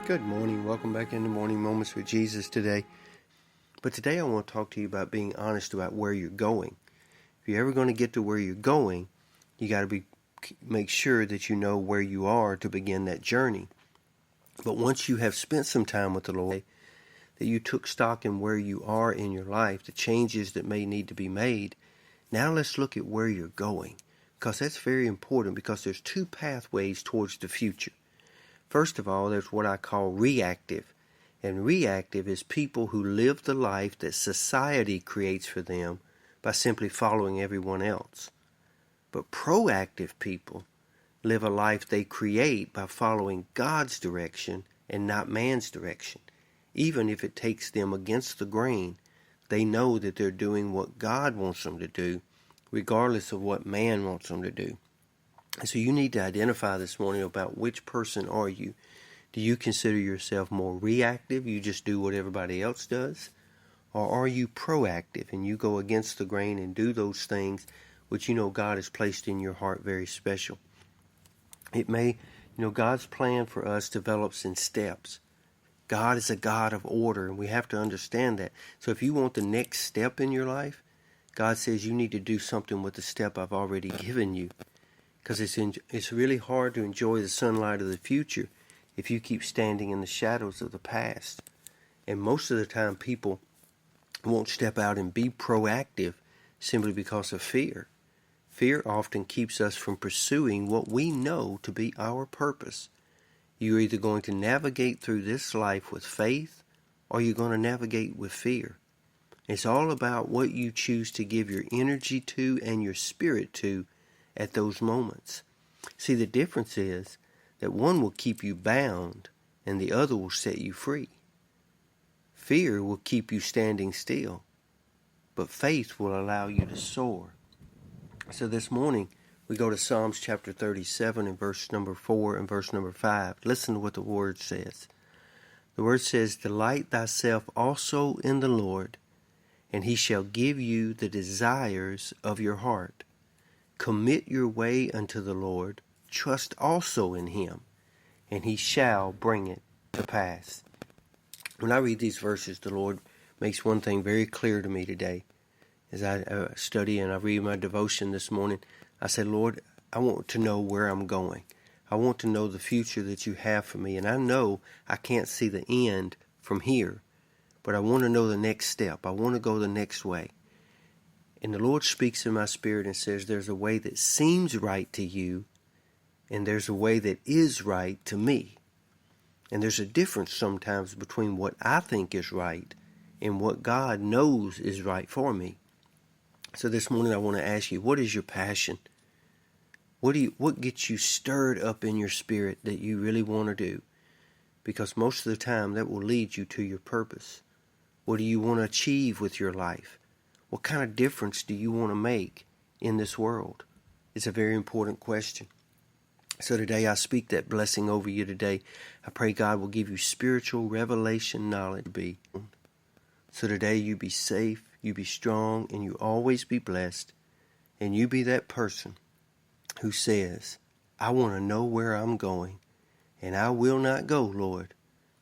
Good morning. Welcome back into Morning Moments with Jesus today. But today I want to talk to you about being honest about where you're going. If you're ever going to get to where you're going, you got to make sure that you know where you are to begin that journey. But once you have spent some time with the Lord, that you took stock in where you are in your life, the changes that may need to be made, now let's look at where you're going. Because that's very important, because there's two pathways towards the future. First of all, there's what I call reactive. And reactive is people who live the life that society creates for them by simply following everyone else. But proactive people live a life they create by following God's direction and not man's direction. Even if it takes them against the grain, they know that they're doing what God wants them to do, regardless of what man wants them to do. So you need to identify this morning about which person are you. Do you consider yourself more reactive? You just do what everybody else does? Or are you proactive and you go against the grain and do those things which you know God has placed in your heart very special? God's plan for us develops in steps. God is a God of order, and we have to understand that. So if you want the next step in your life, God says you need to do something with the step I've already given you. Because it's really hard to enjoy the sunlight of the future if you keep standing in the shadows of the past. And most of the time people won't step out and be proactive simply because of fear. Fear often keeps us from pursuing what we know to be our purpose. You're either going to navigate through this life with faith, or you're going to navigate with fear. It's all about what you choose to give your energy to and your spirit to at those moments. See, the difference is that one will keep you bound and the other will set you free. Fear will keep you standing still, but faith will allow you to soar. So this morning we go to Psalms chapter 37 and verse number 4 and verse number 5. Listen to what the word says. The word says, "Delight thyself also in the Lord, and he shall give you the desires of your heart. Commit your way unto the Lord, trust also in him, and he shall bring it to pass." When I read these verses, the Lord makes one thing very clear to me today. As I study and I read my devotion this morning, I say, Lord, I want to know where I'm going. I want to know the future that you have for me. And I know I can't see the end from here, but I want to know the next step. I want to go the next way. And the Lord speaks in my spirit and says, there's a way that seems right to you, and there's a way that is right to me. And there's a difference sometimes between what I think is right and what God knows is right for me. So this morning I want to ask you, what is your passion? What gets you stirred up in your spirit that you really want to do? Because most of the time that will lead you to your purpose. What do you want to achieve with your life? What kind of difference do you want to make in this world? It's a very important question. So today I speak that blessing over you today. I pray God will give you spiritual revelation knowledge to be. So today you be safe, you be strong, and you always be blessed. And you be that person who says, I want to know where I'm going, and I will not go, Lord,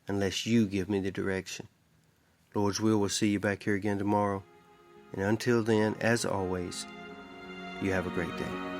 unless you give me the direction. Lord's will, we'll see you back here again tomorrow. And until then, as always, you have a great day.